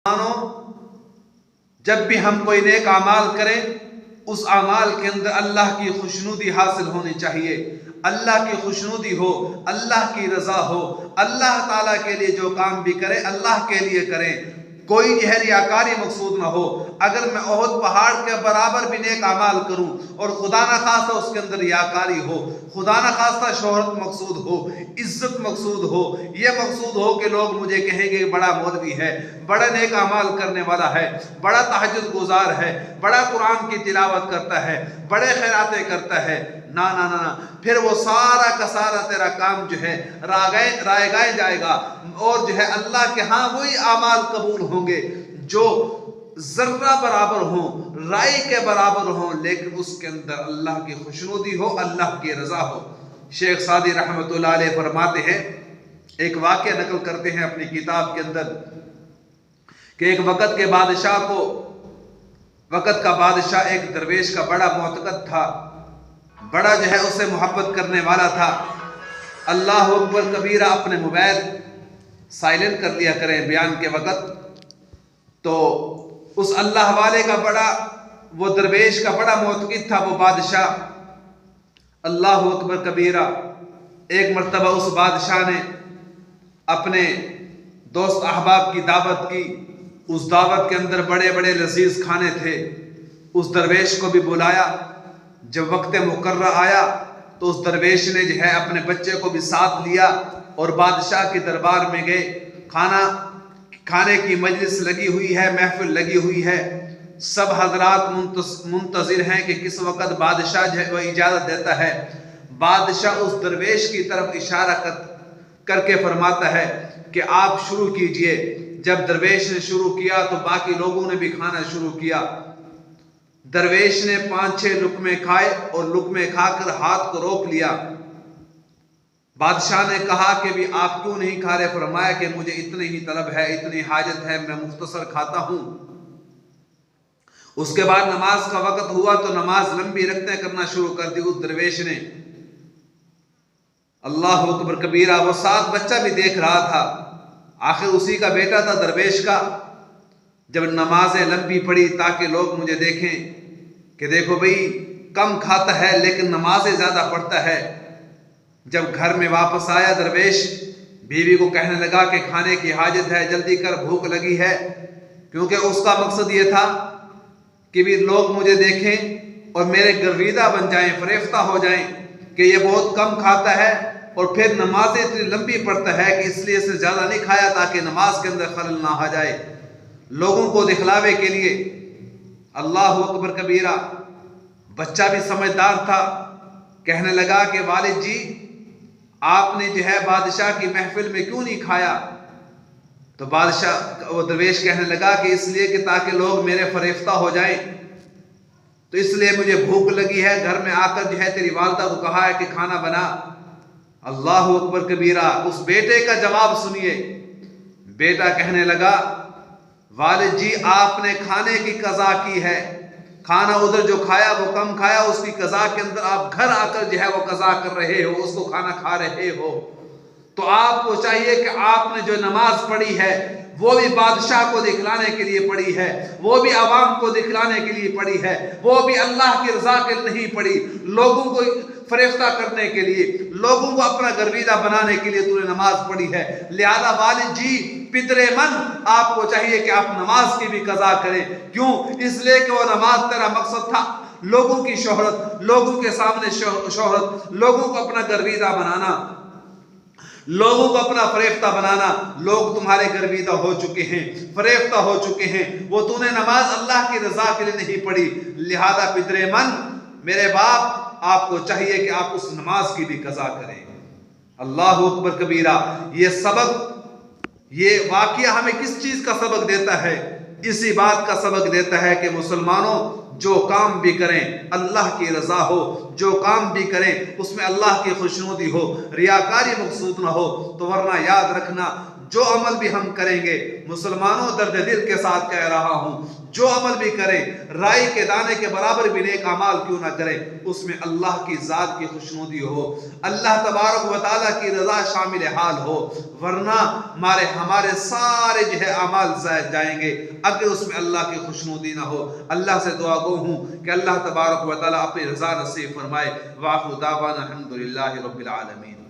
मानो जब भी हम कोई नेक अमाल करें उस अमाल के अंदर अल्लाह की खुशनुदी हासिल होनी चाहिए, अल्लाह की खुशनुदी हो, अल्लाह की रजा हो। अल्लाह ताला के लिए जो काम भी करें अल्लाह के लिए करें, कोई रियाकारी मकसूद ना हो। अगर मैं ओहद पहाड़ के बराबर भी नेक अमाल करूं और खुदा ना खास्ता उसके अंदर रियाकारी हो, खुदा ना खास्ता शोहरत मकसूद हो, इज्जत मकसूद हो, ये मकसूद हो कि लोग मुझे कहेंगे बड़ा मौलवी है, बड़ा नेक अमाल करने वाला है, बड़ा तहज्जुद गुजार है, बड़ा कुरान की तिलावत करता है, बड़े खैरातें करता है, ना ना ना ना, फिर वो सारा का सारा तेरा काम जो है रायगाए जाएगा और जो है अल्लाह के हाँ वही अमाल कबूल होंगे जो जर्रा बराबर हो, राई के बराबर हो, लेकिन उसके अंदर अल्लाह की खुशनुदी हो, अल्लाह की रजा हो। शेख सादी रहमतुल्लाह अलैह फरमाते हैं, एक वाक़या नकल करते हैं अपनी किताब के अंदर कि एक वक़्त के बादशाह को, वक़्त का बादशाह एक दरवेश का बड़ा मोहतकद था, बड़ा जो है उससे मोहब्बत करने वाला था। अल्लाह अकबर कबीरा, अपने मोबाइल साइलेंट कर लिया करें बयान के वक़्त। तो उस अल्लाह वाले का बड़ा, वो दरवेश का बड़ा मोहतकद था वो बादशाह। अल्लाह अकबर कबीरा, एक मरतबा उस बादशाह ने अपने दोस्त अहबाब की दावत की। उस दावत के अंदर बड़े बड़े लजीज खाने थे। उस दरवेश को भी बुलाया। जब वक्त मुकर्रर आया तो उस दरवेश ने जो है अपने बच्चे को भी साथ लिया और बादशाह के दरबार में गए। खाने की मजलिस लगी हुई है, महफिल लगी हुई है, सब हजरात मुंतजिर हैं कि किस वक़्त बादशाह जो है वह इजाज़त देता है। बादशाह उस दरवेश की तरफ इशारा करके फरमाता है कि आप शुरू कीजिए। जब दरवेश ने शुरू किया तो बाकी लोगों ने भी खाना शुरू किया। दरवेश ने 5-6 लुकमे खाए और लुकमे खाकर हाथ को रोक लिया। बादशाह ने कहा कि भी आप क्यों नहीं खा रहे? फरमाया कि मुझे इतनी ही तलब है, इतनी हाजत है, मैं मुख्तसर खाता हूं। उसके बाद नमाज का वक्त हुआ तो नमाज लंबी रखते करना शुरू कर दी उस दरवेश ने। अल्लाह अकबर कबीरा, वो साथ बच्चा भी देख रहा था, आखिर उसी का बेटा था दरवेश का। जब नमाजें लंबी पड़ी ताकि लोग मुझे देखें कि देखो भाई कम खाता है लेकिन नमाजें ज्यादा पढ़ता है। जब घर में वापस आया दरवेश, बीवी को कहने लगा कि खाने की हाजत है, जल्दी कर, भूख लगी है। क्योंकि उसका मकसद ये था कि भी लोग मुझे देखें और मेरे गर्विदा बन जाएं, फरेफ्ता हो जाएं कि ये बहुत कम खाता है और फिर नमाजें इतनी लंबी पढ़ता है कि इसलिए इसे ज्यादा नहीं खाया ताकि नमाज के अंदर खलल ना आ जाए, लोगों को दिखलावे के लिए। अल्लाह अकबर कबीरा, बच्चा भी समझदार था, कहने लगा कि वालिद जी आपने जो है बादशाह की महफिल में क्यों नहीं खाया? तो बादशाह, वो दरवेश कहने लगा कि इसलिए कि ताकि लोग मेरे फरेफ्ता हो जाएं, तो इसलिए मुझे भूख लगी है। घर में आकर जो है तेरी वालदा को कहा है कि खाना बना। अल्लाह अकबर कबीरा, उस बेटे का जवाब सुनिए। बेटा कहने लगा, वालिद जी आपने खाने की कज़ा की है, खाना उधर जो खाया वो कम खाया, उसकी कज़ा के अंदर आप घर आकर जो है वो कज़ा कर रहे हो, उसको खाना खा रहे हो। तो आपको चाहिए कि आपने जो नमाज पढ़ी है वो भी बादशाह को दिखलाने के लिए पढ़ी है, वो भी आवाम को दिखलाने के लिए पढ़ी है, वो भी अल्लाह की रजा के लिए नहीं पढ़ी, लोगों को फरेफ्ता करने के लिए, लोगों को अपना गर्विदा बनाने के लिए तूने नमाज पढ़ी है। लिहाजा वालिद जी पितरे मन, आपको चाहिए कि आप नमाज की भी कज़ा करें। क्यों? इसलिए कि वो नमाज तेरा मकसद था लोगों की शोहरत, लोगों के सामने शोहरत, लोगों को अपना गर्विदा बनाना, लोगों को अपना फरेफ्ता बनाना। लोग तुम्हारे गर्विदा हो चुके हैं, फरेफ्ता हो चुके हैं, वो तूने नमाज अल्लाह की रजा के लिए नहीं पढ़ी। लिहाजा पितरे मन, मेरे बाप, आपको चाहिए कि आप उस नमाज की भी कज़ा करें। अल्लाह अकबर कबीरा, ये सबक, ये वाक़या हमें किस चीज का सबक देता है? इसी बात का सबक देता है कि मुसलमानों जो काम भी करें अल्लाह की रजा हो, जो काम भी करें उसमें अल्लाह की खुशनुदी हो, रियाकारी मकसूद ना हो। तो वरना याद रखना, जो अमल भी हम करेंगे, मुसलमानों दर्द दिल के साथ कह रहा हूँ, जो अमल भी करें राई के दाने के बराबर भी नेक अमाल क्यों ना करें, उसमें अल्लाह की ज़ात की खुशनुदी हो, अल्लाह तबारक व तआला की रज़ा शामिल हाल हो, वरना हमारे सारे जो है अमाल ज़ाया जाएंगे अगर उसमें अल्लाह की खुशनुदी ना हो। अल्लाह से दुआ गो हूँ कि अल्लाह तबारक व तआला अपनी रज़ा नसीब फरमाए। वाखिर दावाना अल्हम्दुलिल्लाहि रब्बिल आलमीन।